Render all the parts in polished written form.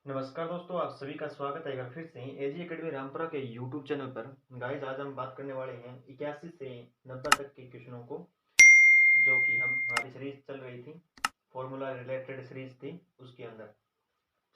नमस्कार दोस्तों, आप सभी का स्वागत है एक बार फिर से एजी एकेडमी रामपुरा के यूट्यूब चैनल पर। गाइस, आज हम बात करने वाले हैं 81 से 90 तक के क्वेश्चनों को, जो कि हमारी सीरीज चल रही थी, फॉर्मूला रिलेटेड सीरीज थी, उसके अंदर।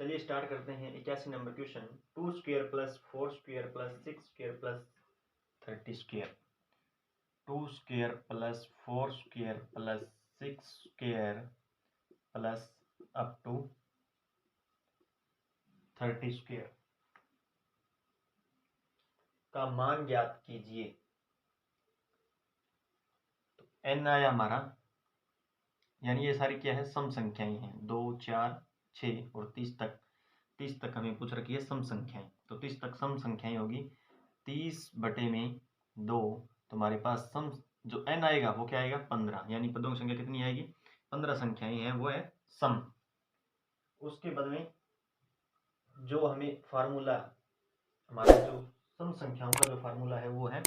चलिए स्टार्ट करते हैं। 81 number question. 2 square plus 4 square plus 6 square plus 30 square. 2 square plus 4 square plus 6 square plus up to 30 square का मान ज्ञात कीजिए। तो n आया हमारा, यानी ये सारी क्या है, सम संख्याएं हैं। 2, 4, 6 और 30 तक। 30 तक हमें पूछ रखी है सम संख्याएं, तो 30 तक सम संख्याएं होगी 30/2। तुम्हारे पास सम जो n आएगा वो क्या आएगा, 15। यानी पदों की संख्या कितनी आएगी, 15 संख्याएं हैं, वो है सम। उसके बाद में जो हमें फार्मूला, हमारा जो सम संख्याओं का जो फार्मूला है वो है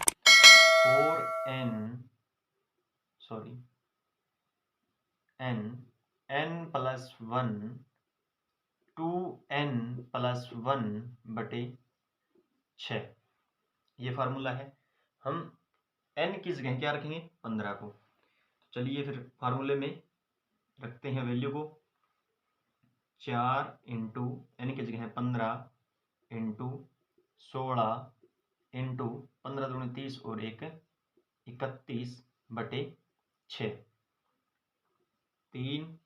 n+1 2n+1/6। ये फार्मूला है। हम n की जगह क्या रखेंगे, 15 को। चलिए फिर फार्मूले में रखते हैं वैल्यू को। 4 इंटू n की जगह 15 इंटू 16 इंटू 15 दूनी 30 और 1 31/6। 3,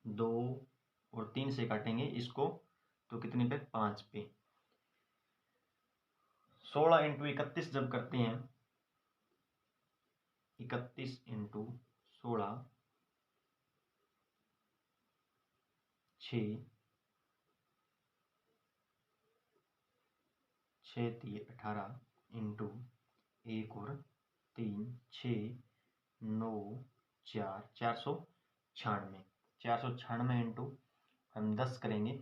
2 और 3 से काटेंगे इसको तो कितने पे, 5 पे। 16 इंटू 31 जब करते हैं, 31 इंटू 16 6 3 18 इंटू 1 और 3 6 9 4 496। 496 इंटू हम 10 करेंगे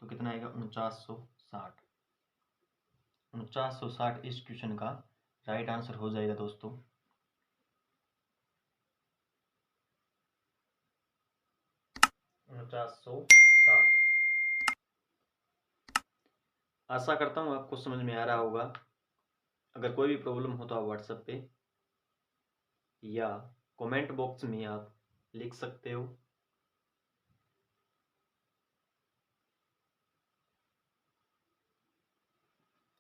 तो कितना आएगा, 4960। 4960 इस क्वेश्चन का राइट आंसर हो जाएगा दोस्तों। आशा करता हूँ आपको समझ में आ रहा होगा। अगर कोई भी प्रॉब्लम हो तो आप व्हाट्सएप पे या कमेंट बॉक्स में आप लिख सकते हो।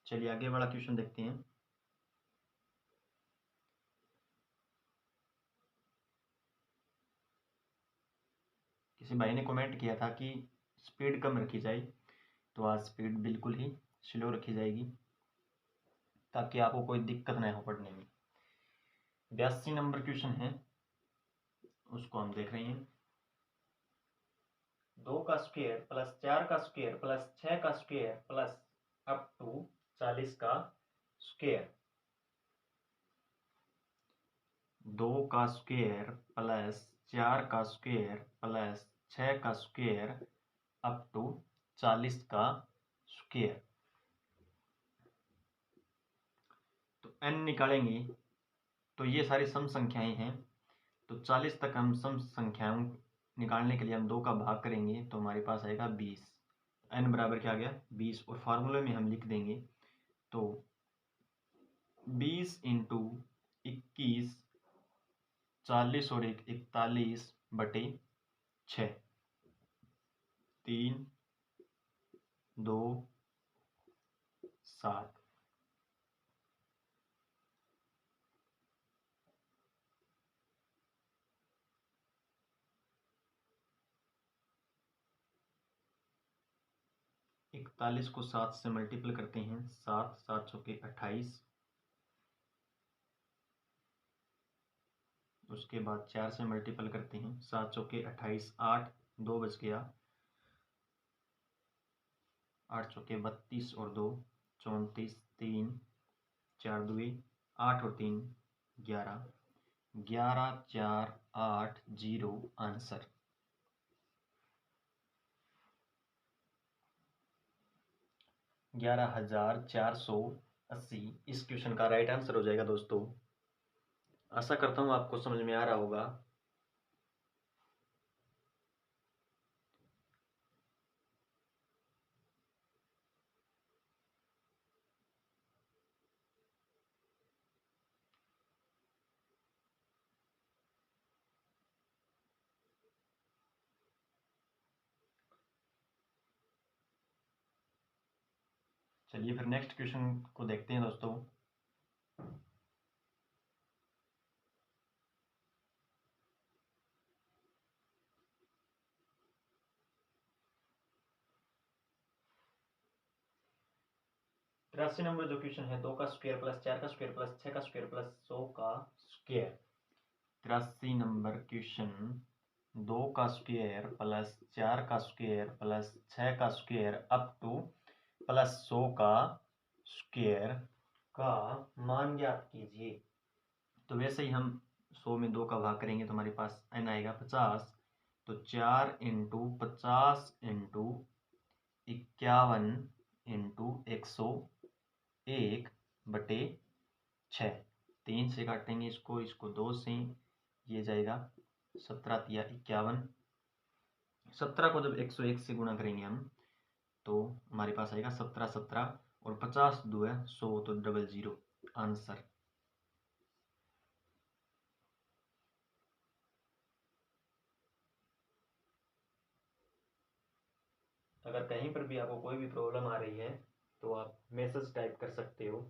चलिए आगे वाला क्वेश्चन देखते हैं। किसी भाई ने कमेंट किया था कि स्पीड कम रखी जाए, तो आज स्पीड बिल्कुल ही स्लो रखी जाएगी ताकि आपको कोई दिक्कत ना हो पढ़ने में। 82 नंबर क्वेश्चन है, उसको हम देख रहे हैं। 2 का स्क्वायर प्लस 4 का स्क्वायर प्लस 6 का स्क्वायर प्लस अप टू 40 का स्क्वायर। 2 का स्क्वायर प्लस 4 का स्क्वायर प्लस 6 का स्क्वायर अप टू 40 का स्क्वायर। तो n निकालेंगे तो ये सारी सम संख्याएं हैं, तो 40 तक हम सम संख्याओं निकालने के लिए हम 2 का भाग करेंगे तो हमारे पास आएगा 20। n बराबर क्या आ गया, 20। और फार्मूले में हम लिख देंगे तो 20 इंटू 21 40 और 1 41/6। 3 2 7। इकतालीस को 7 से मल्टीपल करते हैं, 7 7 चौके 28। उसके बाद 4 से मल्टीपल करते हैं, 7 चौके 28 8 2 बच गया, 8 चौके 32 और 2 34 3 4 2 8 और 3 11 11 4 8 0 आंसर। 11,480 इस क्वेश्चन का राइट आंसर हो जाएगा दोस्तों। आशा करता हूँ आपको समझ में आ रहा होगा। चलिए फिर नेक्स्ट क्वेश्चन को देखते हैं दोस्तों। तिरासी नंबर जो क्वेश्चन है, 2 का स्क्वायर प्लस 4 का स्क्वायर प्लस 6 का स्क्वायर प्लस 100 का स्क्वायर। 83 नंबर क्वेश्चन, 2 का स्क्वायर प्लस 4 का स्क्वायर प्लस 6 का स्क्वायर अप टू प्लस 100 का स्क्वायर का मान ज्ञात कीजिए। तो वैसे ही हम 100 में 2 का भाग करेंगे तो हमारे पास n आएगा 50। तो 4 इंटू 50 इंटू 51 इंटू 101 बटे 6। 3 से काटेंगे इसको, इसको 2 से, ये जाएगा 17 तिया 51। 17 को जब 101 से गुणा करेंगे हम तो हमारे पास आएगा 17 17 और 50 2 है 100 तो 00 आंसर। अगर कहीं पर भी आपको कोई भी प्रॉब्लम आ रही है तो आप मैसेज टाइप कर सकते हो।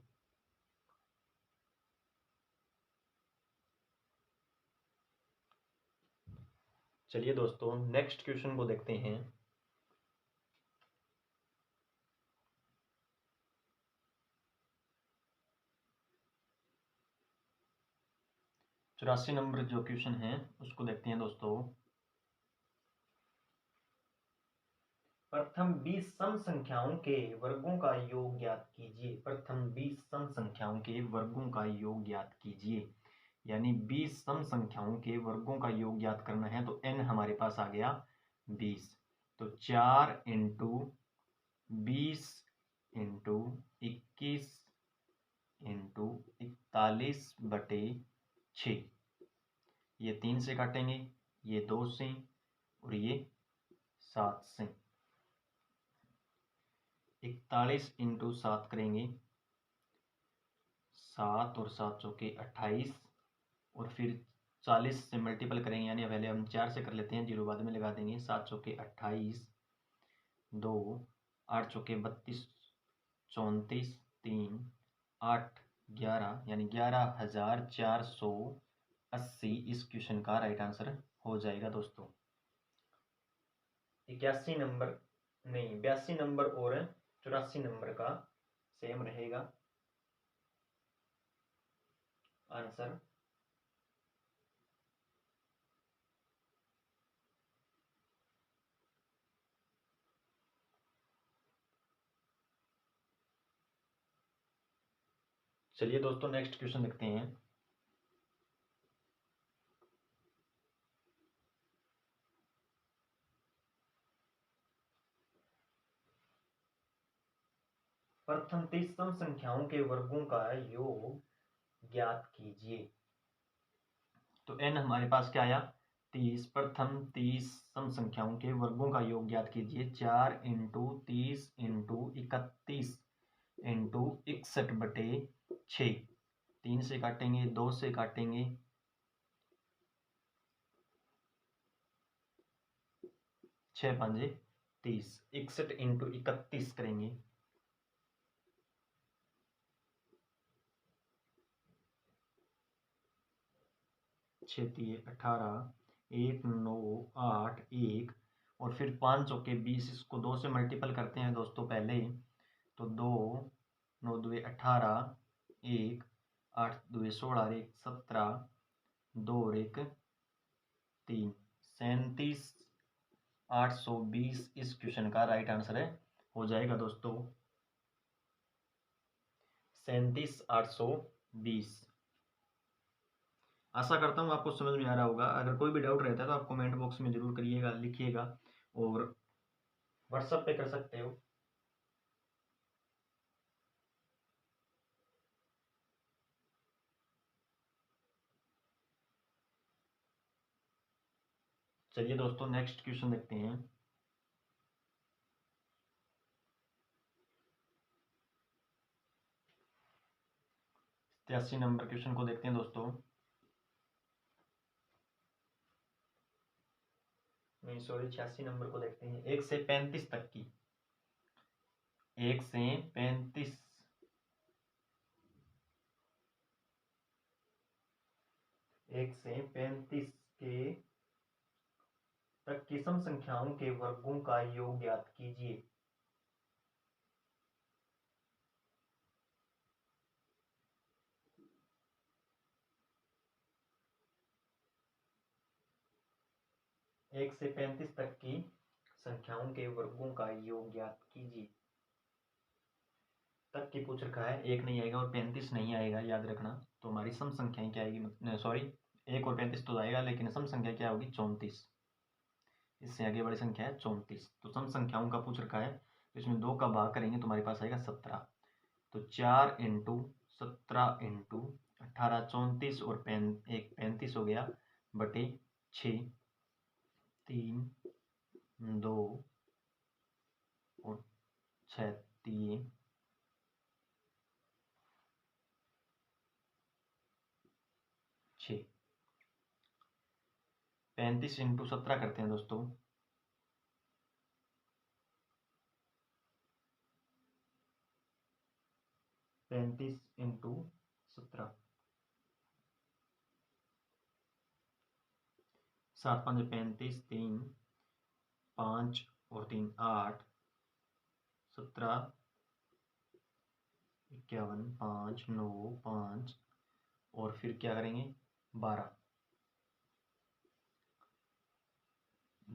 चलिए दोस्तों नेक्स्ट क्वेश्चन को देखते हैं। चौरासी नंबर जो क्वेश्चन है उसको देखते हैं दोस्तों। प्रथम 20 सम संख्याओं के वर्गों का योग ज्ञात कीजिए। प्रथम 20 सम संख्याओं के वर्गों का योग ज्ञात कीजिए, यानी 20 सम संख्याओं के वर्गों का योग ज्ञात करना है। तो n हमारे पास आ गया 20। तो 4 इंटू 20 इंटू 21 इंटू 41 बटे 6। ये 3 से काटेंगे, ये 2 से और ये 7 से। 41 इंटू 7 करेंगे, 7 और 7 चौके 28 और फिर 40 से मल्टीपल करेंगे, यानी पहले हम 4 से कर लेते हैं, जीरो बाद में लगा देंगे। 7 चौके 28, 2 8 चौके 32, 34 3 8 11, यानी 11,480 इस क्वेश्चन का राइट आंसर हो जाएगा दोस्तों। 81 नंबर नहीं, 82 नंबर और 84 नंबर का सेम रहेगा आंसर। चलिए दोस्तों नेक्स्ट क्वेश्चन देखते हैं। प्रथम 30 सम संख्याओं के वर्गों का योग ज्ञात कीजिए। तो n हमारे पास क्या आया 30। प्रथम 30 सम संख्याओं के वर्गों का योग ज्ञात कीजिए। 4 इंटू 30 इंटू 31 इंटू 61 बटे 6। 3 से काटेंगे, 2 से काटेंगे, 6 5 30। 61 इंटू 31 करेंगे, 6 3 18, 1 9 8 1 और फिर 5 चौके 20। इसको 2 से मल्टीपल करते हैं दोस्तों पहले। तो 2 9 2 18, 1 8 2 16, 1 17, 2 और 1 3, 37,820 इस क्वेश्चन का राइट आंसर है हो जाएगा दोस्तों। 37,820। आशा करता हूँ आपको समझ में आ रहा होगा। अगर कोई भी डाउट रहता है तो आप कमेंट बॉक्स में जरूर करिएगा, लिखिएगा और व्हाट्सएप पे कर सकते हो। चलिए दोस्तों नेक्स्ट क्वेश्चन देखते हैं। तिरासी नंबर क्वेश्चन को देखते हैं दोस्तों। नहीं सॉरी, 86 नंबर को देखते हैं। 1 से 35 तक की 1 से 35 1 से 35 के तक की सम संख्याओं के वर्गों का योग ज्ञात कीजिए। एक से 35 तक की संख्याओं के वर्गों का योग ज्ञात कीजिए। तक की पूछ रखा है, एक नहीं आएगा और 35 नहीं आएगा, याद रखना। तो हमारी सम संख्याएं क्या आएगी, सॉरी 1 और 35 तो आएगा, लेकिन सम संख्या क्या होगी, 34। इससे आगे बड़ी संख्या है 34। तो सम संख्याओं का पूछ रखा है, तो इसमें 2 का भाग करेंगे तो हमारे पास आएगा 17। तो 4 इंटू 17 इंटू 18 34 और 35 हो गया बटे 6, 3 2 और 6 3 6। 35 इंटू 17 करते हैं दोस्तों, 35 इंटू 17, 7 5 35, 3 5 और 3 8, 17 51 5 9 5 और फिर क्या करेंगे 12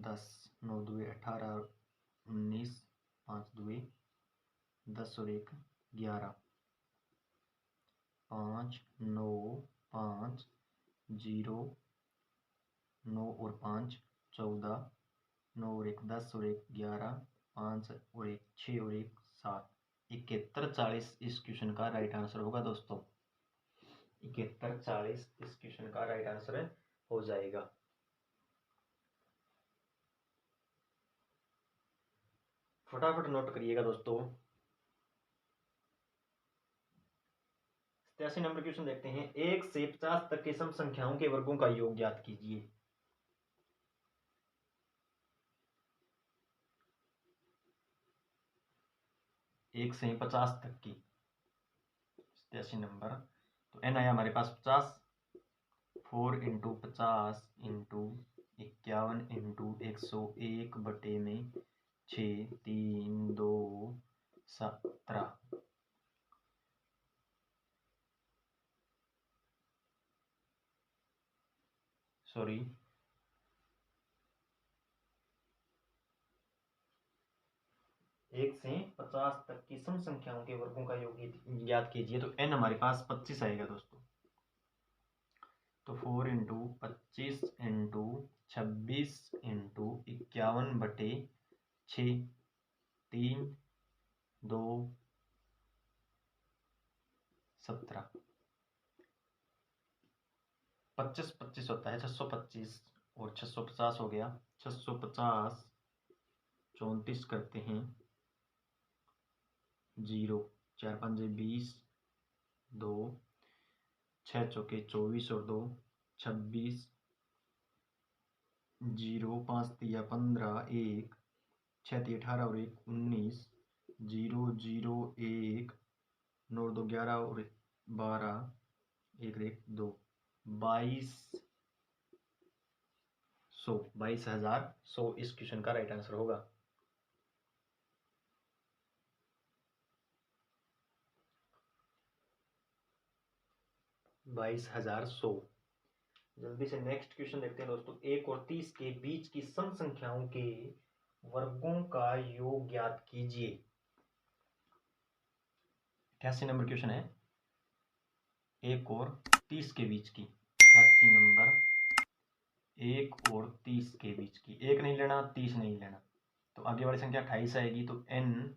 10 9 2 18 19 5 2 10 और 1 11 5 9 5 0 9 और 5 14 9 और 1 10 और 1 11 5 और 1 6 और 1 7 71 40 इस क्वेश्चन का राइट आंसर होगा दोस्तों। 71 40 इस क्वेश्चन का राइट आंसर हो जाएगा। फटाफट नोट करिएगा दोस्तों। 87 नंबर क्वेश्चन देखते हैं, 1 से 50 तक की सम संख्याओं के वर्गों का योग ज्ञात कीजिए। एक से 50 तक की 87 नंबर, तो एन आया हमारे पास 50, 4 इंटू 50 इंटू 51 इंटू 101 बटे में 6 3 2 17। सॉरी 1 से 50 तक की सम संख्याओं के वर्गों का योग ज्ञात कीजिए। तो एन हमारे पास 25 आएगा दोस्तों। तो 4 इंटू 25 इंटू 26 इंटू 51 बटे 6 3 2 17। 25 25 होता है 625 और 650 हो गया 650 34 करते हैं 0 4 5 20 2 6 चौके 24 और 2 26 0 5 तिया 15 1 6 तिया 18 और 1 19 0 0 1 9 2 11 और 12 1 1 2 22,100 इस क्वेश्चन का राइट आंसर होगा। बाईस हजार सौ। जल्दी से नेक्स्ट क्वेश्चन देखते हैं दोस्तों, 1 और 30 के बीच की सम संख्याओं के वर्गों का योग ज्ञात कीजिए। 88 नंबर क्वेश्चन है, 1 और 30 के बीच की। 88 नंबर, 1 और 30 के बीच की, 1 नहीं लेना 30 नहीं लेना, तो आगे वाली संख्या 28 आएगी। तो n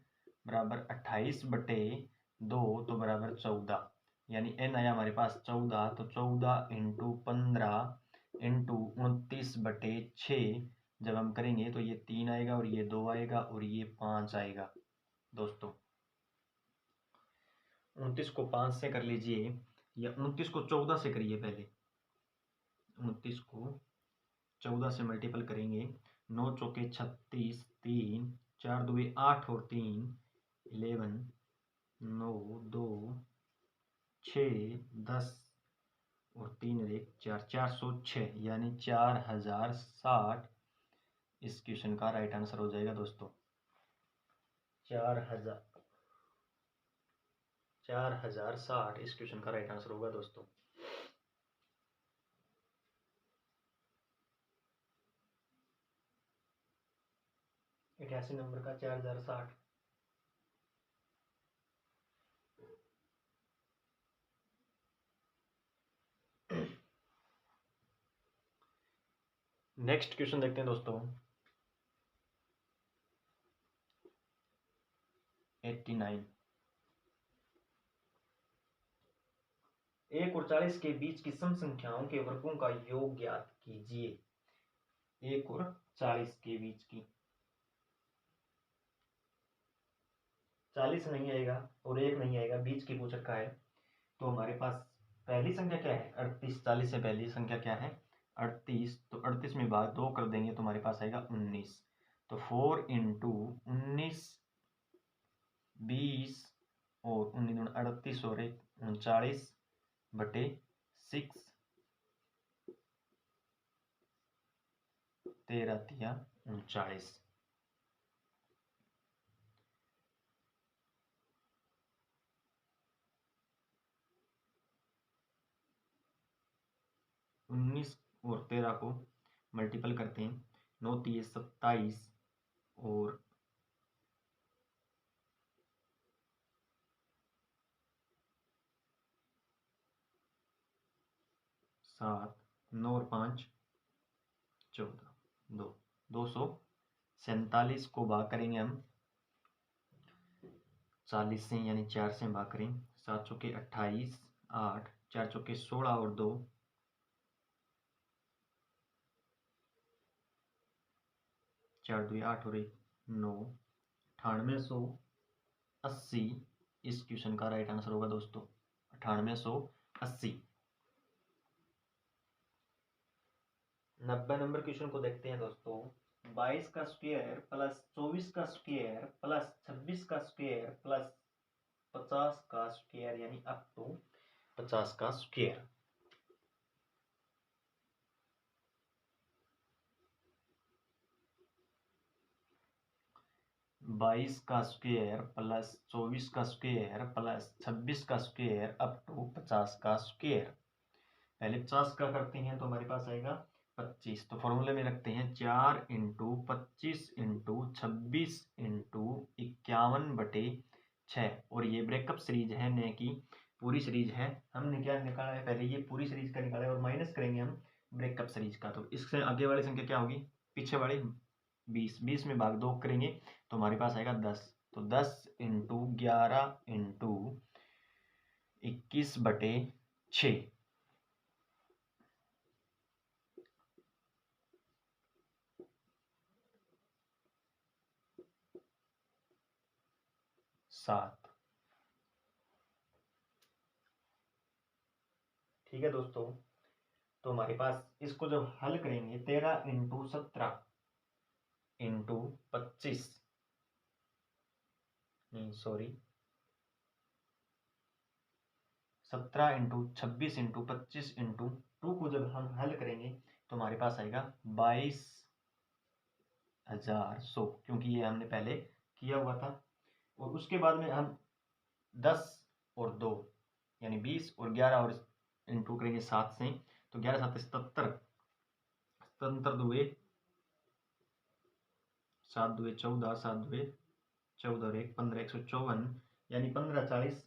बराबर 28 बटे 2 तो बराबर 14, यानी n आया हमारे पास 14। तो 14 इंटू 15 इंटू 29 बटे 6 जब हम करेंगे तो ये 3 आएगा और ये 2 आएगा और ये 5 आएगा दोस्तों। 29 को 5 से कर लीजिए, या 29 को 14 से करिए पहले। 29 को 14 से मल्टीपल करेंगे, 9 चौके 36, 3 4 2 8 और 3 11, 9, 2, 6, 10 और 3 और 1 4, 406 यानी 4060 इस क्वेश्चन का राइट आंसर हो जाएगा दोस्तों। 4060 इस क्वेश्चन का राइट आंसर होगा दोस्तों। इक्यासी नंबर का 4060। नेक्स्ट क्वेश्चन देखते हैं दोस्तों। 89। 1 और 40 के बीच की सम संख्याओं के वर्गों का योग ज्ञात कीजिए। 1 और 40 के बीच की, 40 नहीं आएगा और 1 नहीं आएगा, बीच की पूछ रखा है। तो हमारे पास पहली संख्या क्या है? 38। 40 से पहली संख्या क्या है? 38। तो 38 में भाग 2 कर देंगे तो हमारे पास आएगा 19। तो 4 इंटू 19 20 और 19 38 और 1 39 बटे 6 13 तिया 39। उन्नीस और 13 को मल्टीपल करते हैं। 9 तिये 27 और 7 9 और 5 14 247 को भाग करेंगे हम 40 से, यानी 4 से भाग करें। 7 चौके 28 8 4 चौके 16 और 2 4 2 8 और 1 9 9880 इस क्वेश्चन का राइट आंसर होगा दोस्तों। 9880। 90 नंबर क्वेश्चन को देखते हैं दोस्तों। 22 का स्क्वायर प्लस 24 का स्क्वायर प्लस 26 का स्क्वायर प्लस 50 का स्क्वायर यानी अप टू 50 का स्क्वायर। 22 का स्क्वायर प्लस 24 का स्क्वायर प्लस 26 का स्क्वायर अप टू 50 का स्क्वायर। पहले 50 का करते हैं तो हमारे पास आएगा 25। तो फॉर्मूले में रखते हैं 4 इंटू 25 इंटू 26 इंटू 51 बटे 6। और ये ब्रेकअप सीरीज है, न कि पूरी सीरीज है। हमने क्या निकाला है? पहले ये पूरी सीरीज का निकाला है और माइनस करेंगे हम ब्रेकअप सीरीज का। तो इससे आगे वाली संख्या क्या होगी? पीछे वाली 20। 20 में भाग 2 करेंगे तो हमारे पास आएगा 10। तो 10 इंटू 11 इंटू 21 बटे 6। 7। ठीक है दोस्तों। तो हमारे पास इसको जब हल करेंगे 13 इंटू 17 इंटू 25 नहीं सॉरी 17 इंटू 26 इंटू 25 इंटू 2 को जब हम हल करेंगे तो हमारे पास आएगा 22,100, क्योंकि ये हमने पहले किया हुआ था। और उसके बाद में हम 10 और 2 यानी 20 और 11 और इंटू करेंगे 7 से। तो 11 7 77 77 दुए 7 दुए 14 7 दुए 14 और 1 15 154 यानी 1540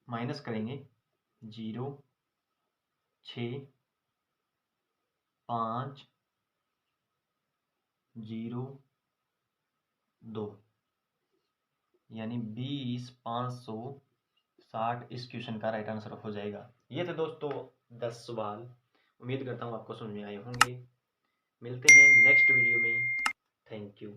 माइनस करेंगे 0 6 5 0 2 यानी 20,560 इस क्वेश्चन का राइट आंसर हो जाएगा। ये थे दोस्तों 10 सवाल। उम्मीद करता हूँ आपको समझ में आए होंगे। मिलते हैं नेक्स्ट वीडियो में। Thank you.